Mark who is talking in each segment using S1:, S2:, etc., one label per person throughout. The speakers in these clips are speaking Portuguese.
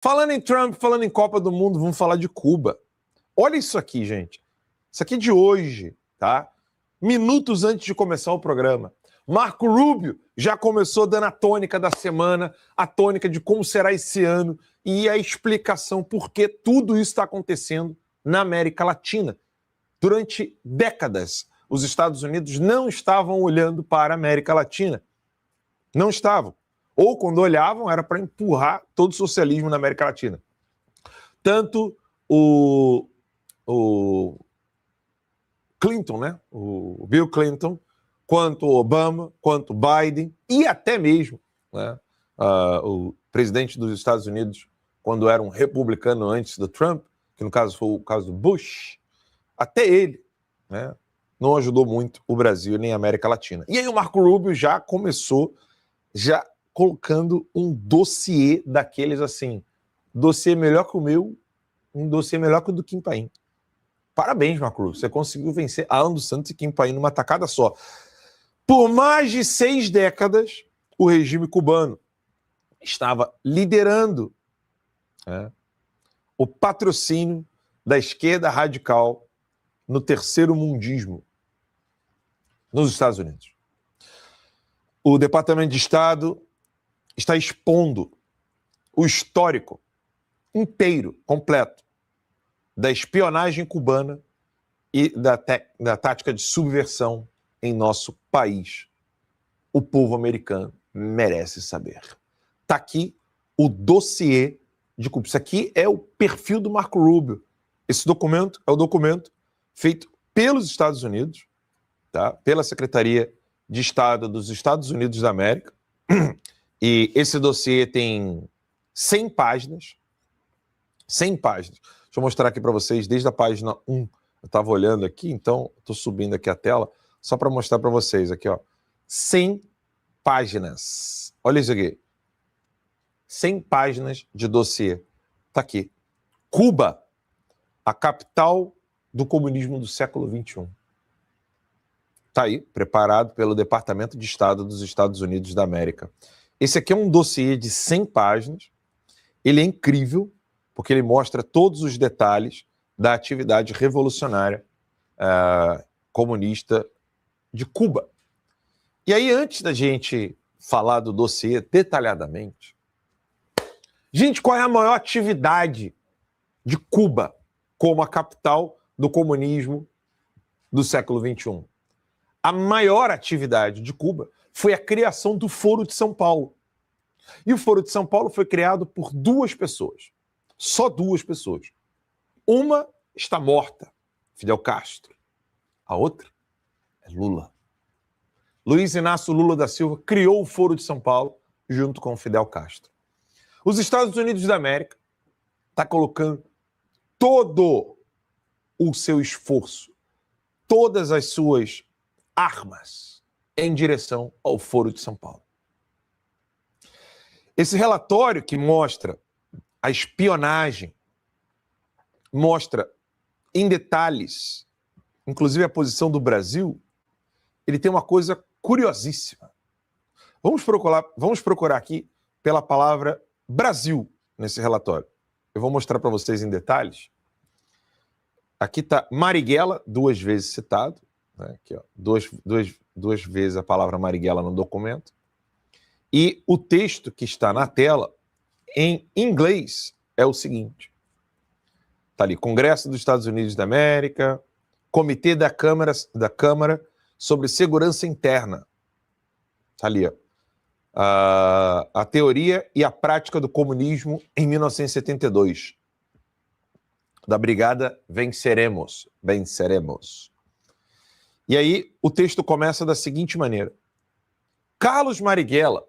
S1: Falando em Trump, falando em Copa do Mundo, vamos falar de Cuba. Olha isso aqui, gente. Isso aqui é de hoje, tá? Minutos antes de começar o programa. Marco Rubio já começou dando a tônica da semana, a tônica de como será esse ano e a explicação por que tudo isso está acontecendo na América Latina. Durante décadas, os Estados Unidos não estavam olhando para a América Latina. Não estavam. Ou quando olhavam, era para empurrar todo o socialismo na América Latina. Tanto o Clinton, né? O Bill Clinton, quanto o Obama, quanto o Biden, e até mesmo, né, o presidente dos Estados Unidos, quando era um republicano antes do Trump, que no caso foi o caso do Bush, até ele, né, não ajudou muito o Brasil nem a América Latina. E aí o Marco Rubio já começou, já colocando um dossiê daqueles assim, dossiê melhor que o meu, um dossiê melhor que o do Kim Paim. Parabéns, Marco Rubio, você conseguiu vencer Alan dos Santos e Kim Paim numa tacada só. Por mais de 6 décadas, o regime cubano estava liderando, né, o patrocínio da esquerda radical no terceiro mundismo nos Estados Unidos. O Departamento de Estado está expondo o histórico inteiro, completo, da espionagem cubana e da tática de subversão em nosso país. O povo americano merece saber. Está aqui o dossiê de Cuba. Isso aqui é o perfil do Marco Rubio. Esse documento é o documento feito pelos Estados Unidos, tá? Pela Secretaria de Estado dos Estados Unidos da América. E esse dossiê tem 100 páginas. 100 páginas. Deixa eu mostrar aqui para vocês desde a página 1. Eu estava olhando aqui, então estou subindo aqui a tela só para mostrar para vocês aqui, ó. 100 páginas. Olha isso aqui. 100 páginas de dossiê. Está aqui. Cuba, a capital do comunismo do século XXI. Está aí, preparado pelo Departamento de Estado dos Estados Unidos da América. Esse aqui é um dossiê de 100 páginas. Ele é incrível, porque ele mostra todos os detalhes da atividade revolucionária comunista de Cuba. E aí, antes da gente falar do dossiê detalhadamente, gente, qual é a maior atividade de Cuba como a capital do comunismo do século XXI? A maior atividade de Cuba foi a criação do Foro de São Paulo. E o Foro de São Paulo foi criado por 2 pessoas. Só 2 pessoas. Uma está morta, Fidel Castro. A outra é Lula. Luiz Inácio Lula da Silva criou o Foro de São Paulo junto com Fidel Castro. Os Estados Unidos da América estão colocando todo o seu esforço, todas as suas armas em direção ao Foro de São Paulo. Esse relatório que mostra a espionagem, mostra em detalhes, inclusive a posição do Brasil, ele tem uma coisa curiosíssima. Vamos procurar aqui pela palavra Brasil nesse relatório. Eu vou mostrar para vocês em detalhes. Aqui está Marighella, 2 vezes citado, né? Aqui, ó, duas vezes a palavra Marighella no documento. E o texto que está na tela, em inglês, é o seguinte. Está ali, Congresso dos Estados Unidos da América, Comitê da Câmara sobre Segurança Interna. Está ali, ó. A teoria e a prática do comunismo em 1972. Da Brigada Venceremos. E aí o texto começa da seguinte maneira. Carlos Marighella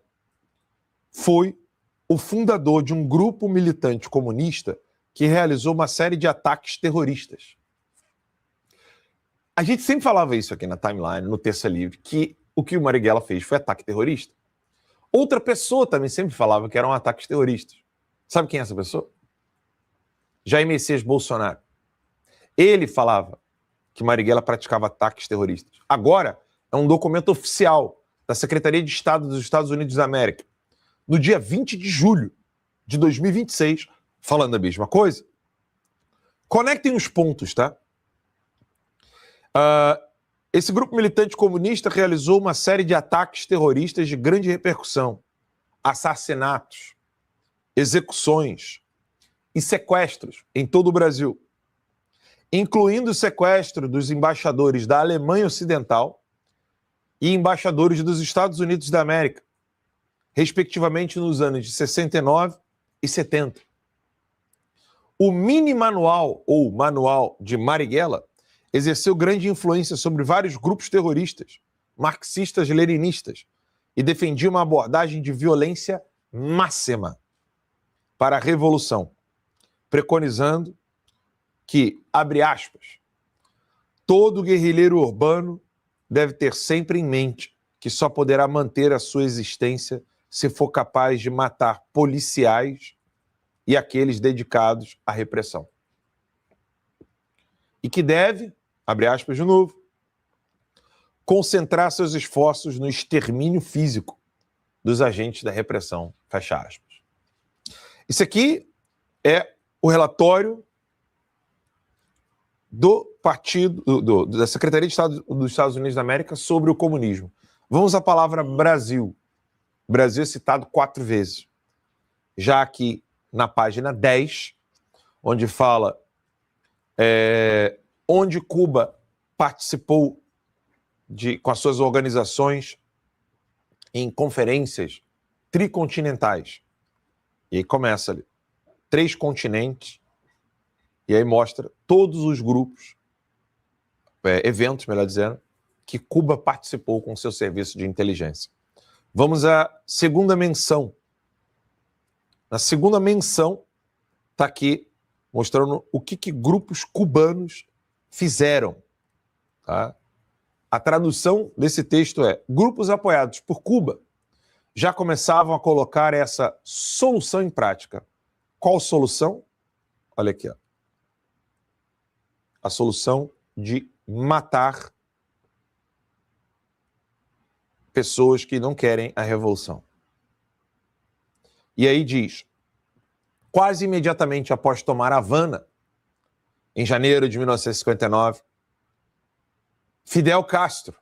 S1: foi o fundador de um grupo militante comunista que realizou uma série de ataques terroristas. A gente sempre falava isso aqui na timeline, no Terça Livre, que o que o Marighella fez foi ataque terrorista. Outra pessoa também sempre falava que eram ataques terroristas. Sabe quem é essa pessoa? Jair Messias Bolsonaro. Ele falava que Marighella praticava ataques terroristas. Agora, é um documento oficial da Secretaria de Estado dos Estados Unidos da América. No dia 20 de julho de 2026, falando a mesma coisa. Conectem os pontos, tá? Esse grupo militante comunista realizou uma série de ataques terroristas de grande repercussão, assassinatos, execuções e sequestros em todo o Brasil, incluindo o sequestro dos embaixadores da Alemanha Ocidental e embaixadores dos Estados Unidos da América, respectivamente nos anos de 69 e 70. O mini manual, ou manual de Marighella, exerceu grande influência sobre vários grupos terroristas, marxistas-leninistas, e defendia uma abordagem de violência máxima para a revolução, preconizando que, abre aspas, todo guerrilheiro urbano deve ter sempre em mente que só poderá manter a sua existência se for capaz de matar policiais e aqueles dedicados à repressão. E que deve, abre aspas de novo, concentrar seus esforços no extermínio físico dos agentes da repressão, fecha aspas. Isso aqui é o relatório do partido, da Secretaria de Estado dos Estados Unidos da América sobre o comunismo. Vamos à palavra Brasil. Brasil é citado 4 vezes. Já aqui na página 10, onde fala onde Cuba participou com as suas organizações em conferências tricontinentais. E aí começa ali, 3 continentes, e aí mostra todos os grupos, eventos, melhor dizendo, que Cuba participou com seu serviço de inteligência. Vamos à segunda menção. Na segunda menção, está aqui mostrando o que grupos cubanos fizeram. Tá? A tradução desse texto é: grupos apoiados por Cuba já começavam a colocar essa solução em prática. Qual solução? Olha aqui, ó. A solução de matar pessoas que não querem a revolução. E aí diz, quase imediatamente após tomar Havana, em janeiro de 1959, Fidel Castro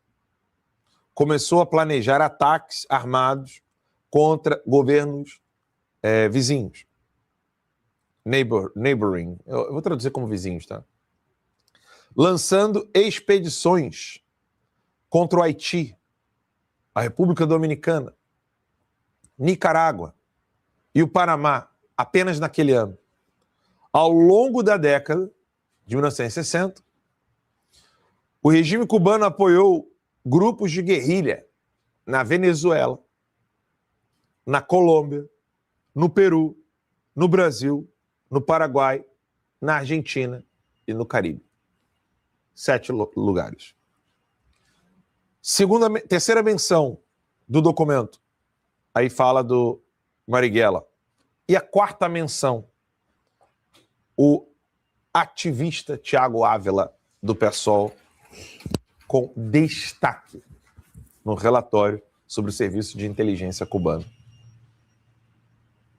S1: começou a planejar ataques armados contra governos vizinhos. Neighboring. Eu vou traduzir como vizinhos, tá? Lançando expedições contra o Haiti, a República Dominicana, Nicarágua e o Panamá, apenas naquele ano. Ao longo da década de 1960, o regime cubano apoiou grupos de guerrilha na Venezuela, na Colômbia, no Peru, no Brasil, no Paraguai, na Argentina e no Caribe. 7 lugares. Terceira menção do documento, aí fala do Marighella. E a quarta menção, o ativista Tiago Ávila, do PSOL, com destaque no relatório sobre o serviço de inteligência cubano.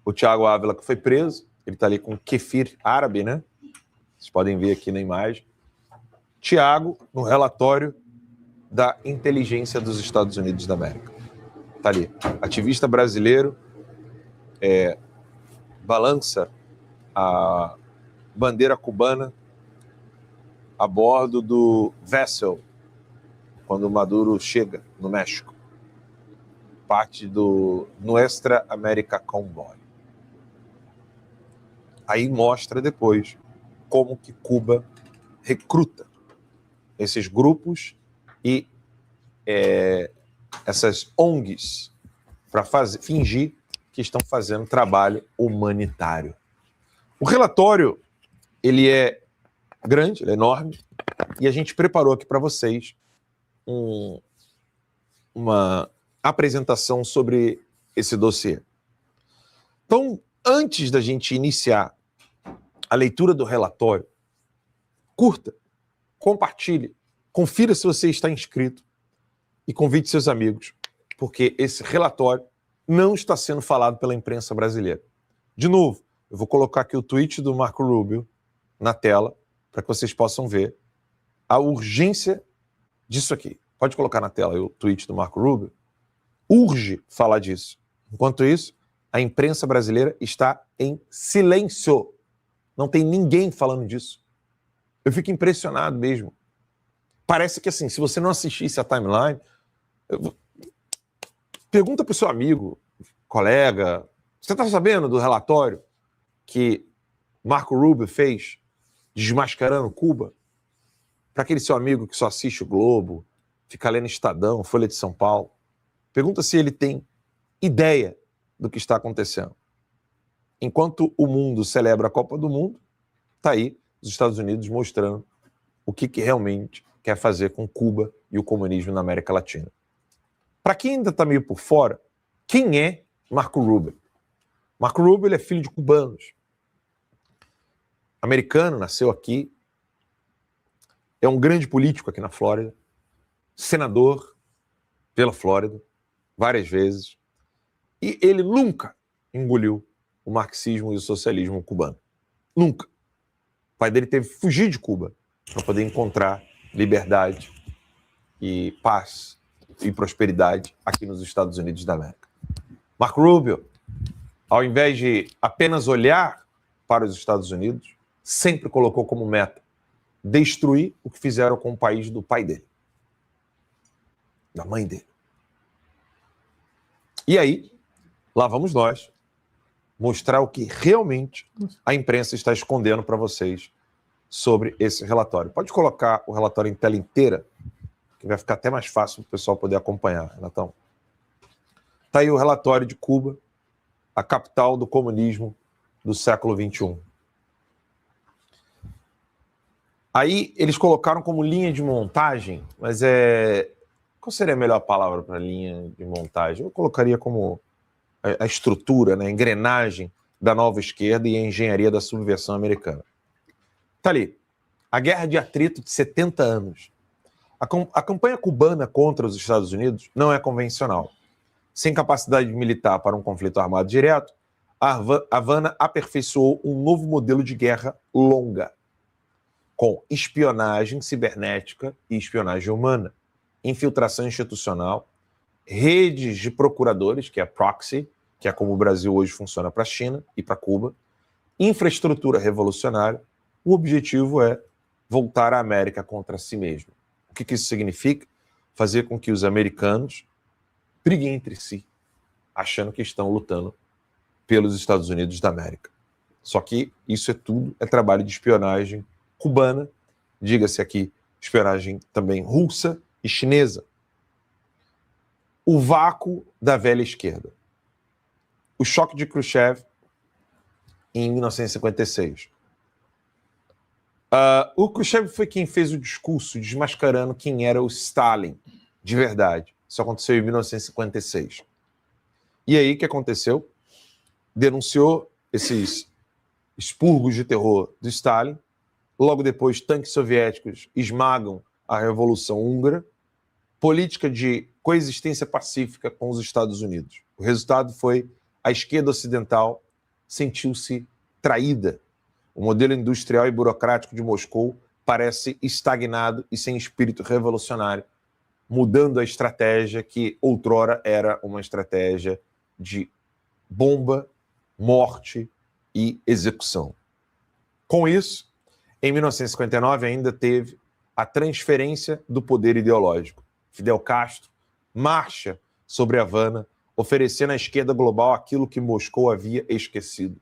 S1: O Tiago Ávila, que foi preso, ele está ali com kefir árabe, né? Vocês podem ver aqui na imagem. Tiago, no relatório da inteligência dos Estados Unidos da América. Está ali. Ativista brasileiro balança a bandeira cubana a bordo do Vessel, quando Maduro chega no México. Parte do Nuestra América Convoy. Aí mostra depois como que Cuba recruta esses grupos e essas ONGs para fingir que estão fazendo trabalho humanitário. O relatório, ele é grande, ele é enorme, e a gente preparou aqui para vocês uma apresentação sobre esse dossiê. Então, antes da gente iniciar a leitura do relatório, curta, compartilhe, confira se você está inscrito e convide seus amigos, porque esse relatório não está sendo falado pela imprensa brasileira. De novo, Eu vou colocar aqui o tweet do Marco Rubio na tela para que vocês possam ver a urgência disso aqui. Pode colocar na tela aí o tweet do Marco Rubio. Urge falar disso. Enquanto isso, a imprensa brasileira está em silêncio. Não tem ninguém falando disso. Eu fico impressionado mesmo. Parece que assim, se você não assistisse a timeline, pergunta para o seu amigo, colega, você está sabendo do relatório que Marco Rubio fez desmascarando Cuba? Para aquele seu amigo que só assiste o Globo, fica lendo Estadão, Folha de São Paulo. Pergunta se ele tem ideia do que está acontecendo. Enquanto o mundo celebra a Copa do Mundo, está aí os Estados Unidos mostrando o que realmente quer fazer com Cuba e o comunismo na América Latina. Para quem ainda está meio por fora, quem é Marco Rubio? Marco Rubio ele é filho de cubanos. Americano, nasceu aqui, é um grande político aqui na Flórida, senador pela Flórida, várias vezes, e ele nunca engoliu o marxismo e o socialismo cubano. Nunca. O pai dele teve que fugir de Cuba para poder encontrar liberdade e paz e prosperidade aqui nos Estados Unidos da América. Marco Rubio, ao invés de apenas olhar para os Estados Unidos, sempre colocou como meta destruir o que fizeram com o país do pai dele, da mãe dele. E aí, lá vamos nós mostrar o que realmente a imprensa está escondendo para vocês sobre esse relatório. Pode colocar o relatório em tela inteira, que vai ficar até mais fácil para o pessoal poder acompanhar, Renatão. Está aí o relatório de Cuba, a capital do comunismo do século XXI. Aí eles colocaram como linha de montagem, mas qual seria a melhor palavra para linha de montagem? Eu colocaria como a estrutura, né, a engrenagem da nova esquerda e a engenharia da subversão americana. Está ali, a guerra de atrito de 70 anos. A campanha cubana contra os Estados Unidos não é convencional. Sem capacidade militar para um conflito armado direto, a Havana aperfeiçoou um novo modelo de guerra longa, com espionagem cibernética e espionagem humana, infiltração institucional, redes de procuradores, que é a proxy, que é como o Brasil hoje funciona para a China e para Cuba, infraestrutura revolucionária. O objetivo é voltar a América contra si mesmo. O que isso significa? Fazer com que os americanos briguem entre si, achando que estão lutando pelos Estados Unidos da América. Só que isso é trabalho de espionagem cubana, diga-se aqui, espionagem também russa e chinesa. O vácuo da velha esquerda. O choque de Khrushchev em 1956. O Khrushchev foi quem fez o discurso desmascarando quem era o Stalin, de verdade. Isso aconteceu em 1956. E aí, o que aconteceu? Denunciou esses expurgos de terror do Stalin. Logo depois, tanques soviéticos esmagam a Revolução Húngara. Política de coexistência pacífica com os Estados Unidos. O resultado foi a esquerda ocidental sentiu-se traída. O modelo industrial e burocrático de Moscou parece estagnado e sem espírito revolucionário, mudando a estratégia que outrora era uma estratégia de bomba, morte e execução. Com isso, em 1959 ainda teve a transferência do poder ideológico. Fidel Castro marcha sobre Havana, oferecendo à esquerda global aquilo que Moscou havia esquecido: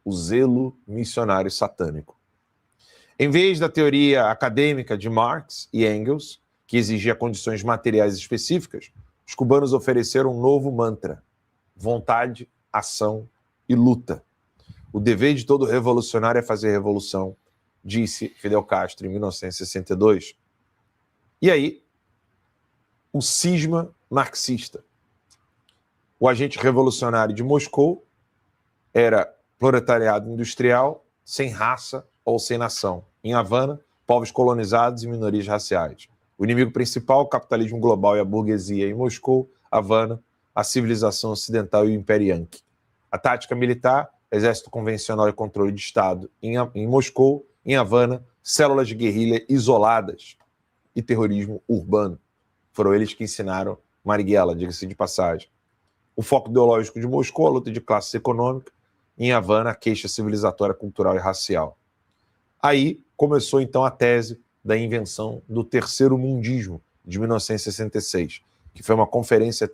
S1: o zelo missionário satânico. Em vez da teoria acadêmica de Marx e Engels, que exigia condições materiais específicas, os cubanos ofereceram um novo mantra: vontade, ação e luta. O dever de todo revolucionário é fazer revolução, disse Fidel Castro em 1962. E aí, o cisma marxista. O agente revolucionário de Moscou era proletariado industrial, sem raça ou sem nação. Em Havana, povos colonizados e minorias raciais. O inimigo principal, o capitalismo global e a burguesia. Em Moscou, Havana, a civilização ocidental e o Império Yankee. A tática militar, exército convencional e controle de Estado em Moscou, em Havana, células de guerrilha isoladas e terrorismo urbano. Foram eles que ensinaram Marighella, diga-se de passagem. O foco ideológico de Moscou, a luta de classe econômica, em Havana, a queixa civilizatória, cultural e racial. Aí começou então a tese da invenção do terceiro mundismo, de 1966, que foi uma conferência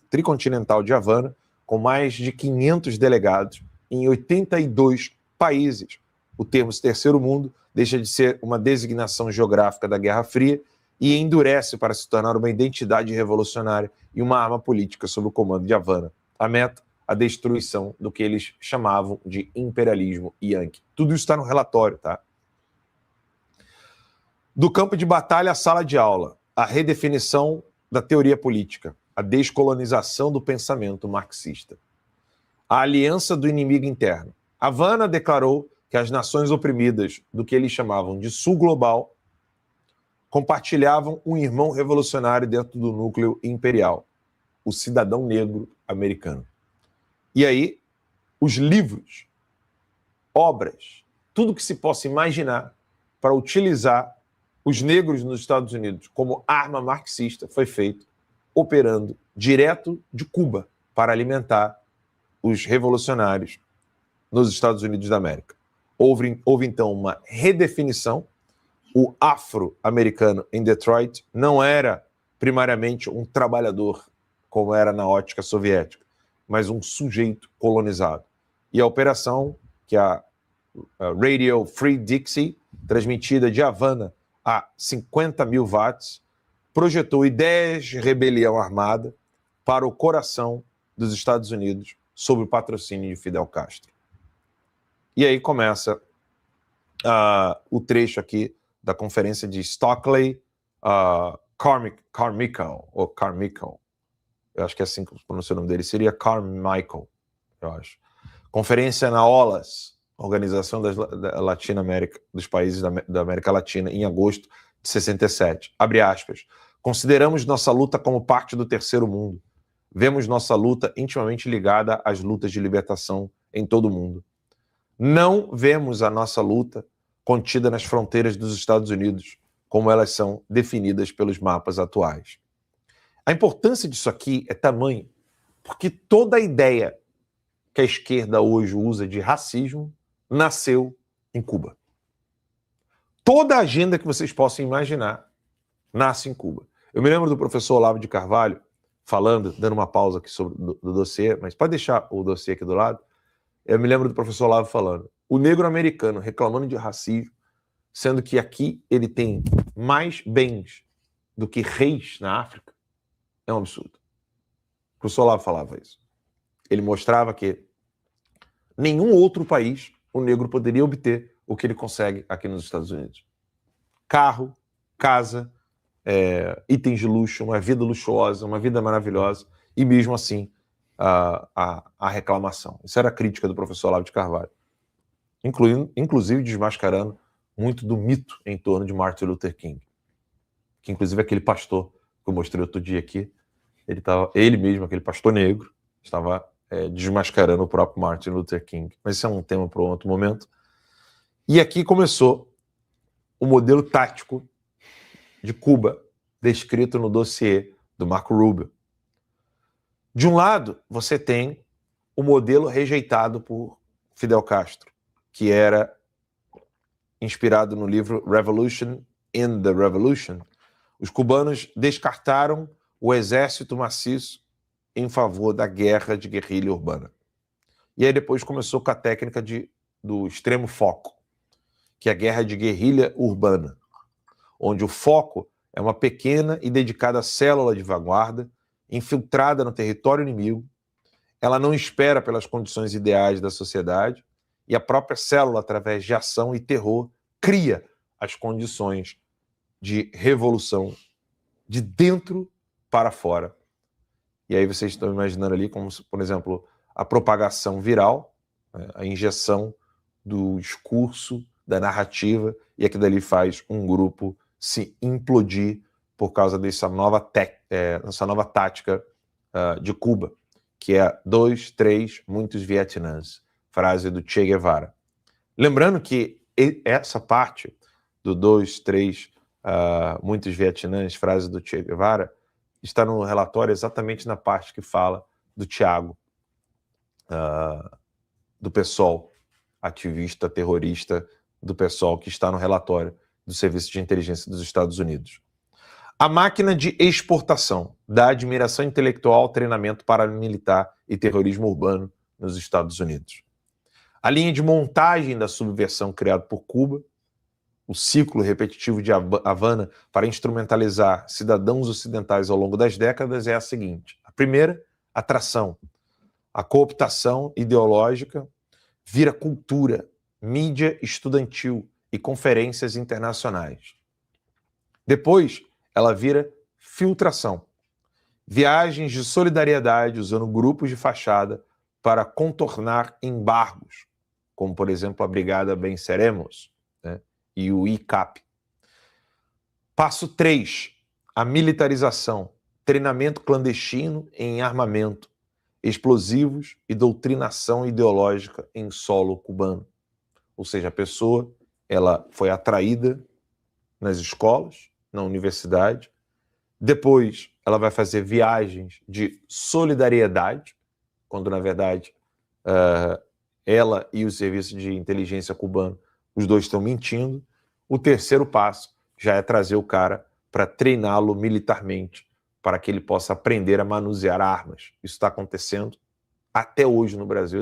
S1: tricontinental de Havana, com mais de 500 delegados em 82 países. O termo terceiro mundo deixa de ser uma designação geográfica da Guerra Fria e endurece para se tornar uma identidade revolucionária e uma arma política sob o comando de Havana. A meta, a destruição do que eles chamavam de imperialismo yankee. Tudo isso está no relatório, tá? Do campo de batalha à sala de aula, a redefinição da teoria política, a descolonização do pensamento marxista. A aliança do inimigo interno. Havana declarou que as nações oprimidas do que eles chamavam de sul global compartilhavam um irmão revolucionário dentro do núcleo imperial, o cidadão negro americano. E aí, os livros, obras, tudo que se possa imaginar para utilizar os negros nos Estados Unidos como arma marxista foi feito operando direto de Cuba para alimentar os revolucionários nos Estados Unidos da América. Houve então uma redefinição. O afro-americano em Detroit não era primariamente um trabalhador, como era na ótica soviética, mas um sujeito colonizado. E a operação, que é a Radio Free Dixie, transmitida de Havana a 50 mil watts, projetou ideias de rebelião armada para o coração dos Estados Unidos sob o patrocínio de Fidel Castro. E aí começa o trecho aqui da conferência de Stockley Carmichael, ou Carmichael, eu acho que é assim que pronuncia o nome dele, seria Carmichael, eu acho. Conferência na OLAS, Organização da Latino-América, dos países da América Latina, em agosto de 67. Abre aspas. Consideramos nossa luta como parte do terceiro mundo. Vemos nossa luta intimamente ligada às lutas de libertação em todo o mundo. Não vemos a nossa luta contida nas fronteiras dos Estados Unidos, como elas são definidas pelos mapas atuais. A importância disso aqui é tamanho, porque toda a ideia que a esquerda hoje usa de racismo nasceu em Cuba. Toda a agenda que vocês possam imaginar nasce em Cuba. Eu me lembro do professor Olavo de Carvalho falando, dando uma pausa aqui sobre do dossiê, mas pode deixar o dossiê aqui do lado. Eu me lembro do professor Olavo falando, o negro americano reclamando de racismo, sendo que aqui ele tem mais bens do que reis na África, é um absurdo. O professor Olavo falava isso. Ele mostrava que nenhum outro país o negro poderia obter o que ele consegue aqui nos Estados Unidos. Carro, casa, itens de luxo, uma vida luxuosa, uma vida maravilhosa, e mesmo assim a reclamação. Isso era a crítica do professor Olavo de Carvalho. Inclusive desmascarando muito do mito em torno de Martin Luther King. Que inclusive aquele pastor que eu mostrei outro dia aqui, ele mesmo, aquele pastor negro, estava desmascarando o próprio Martin Luther King. Mas isso é um tema para um outro momento. E aqui começou o modelo tático de Cuba, descrito no dossiê do Marco Rubio. De um lado, você tem o modelo rejeitado por Fidel Castro, que era inspirado no livro Revolution in the Revolution. Os cubanos descartaram o exército maciço em favor da guerra de guerrilha urbana. E aí depois começou com a técnica do extremo foco, que é a guerra de guerrilha urbana, onde o foco é uma pequena e dedicada célula de vanguarda, infiltrada no território inimigo. Ela não espera pelas condições ideais da sociedade e a própria célula, através de ação e terror, cria as condições de revolução de dentro para fora. E aí vocês estão imaginando ali como, por exemplo, a propagação viral, a injeção do discurso, da narrativa, e aqui dali faz um grupo se implodir por causa dessa nova tática de Cuba, que é 2, 3, muitos Vietnãs. frase do Che Guevara. Lembrando que essa parte do 2, 3, muitos Vietnãs, frase do Che Guevara, está no relatório exatamente na parte que fala do Thiago, do PSOL, ativista terrorista do PSOL, que está no relatório do Serviço de Inteligência dos Estados Unidos. A máquina de exportação da admiração intelectual, treinamento paramilitar e terrorismo urbano nos Estados Unidos. A linha de montagem da subversão criada por Cuba, o ciclo repetitivo de Havana para instrumentalizar cidadãos ocidentais ao longo das décadas é a seguinte. A primeira, atração. A cooptação ideológica vira cultura, mídia estudantil e conferências internacionais. Depois, ela vira filtração. Viagens de solidariedade usando grupos de fachada para contornar embargos, como, por exemplo, a Brigada Venceremos, né, e o ICAP. Passo 3, a militarização, treinamento clandestino em armamento, explosivos e doutrinação ideológica em solo cubano. Ou seja, a pessoa ela foi atraída nas escolas, na universidade, depois ela vai fazer viagens de solidariedade, quando na verdade ela e o serviço de inteligência cubano, os dois estão mentindo. O terceiro passo já é trazer o cara para treiná-lo militarmente, para que ele possa aprender a manusear armas. Isso está acontecendo até hoje no Brasil.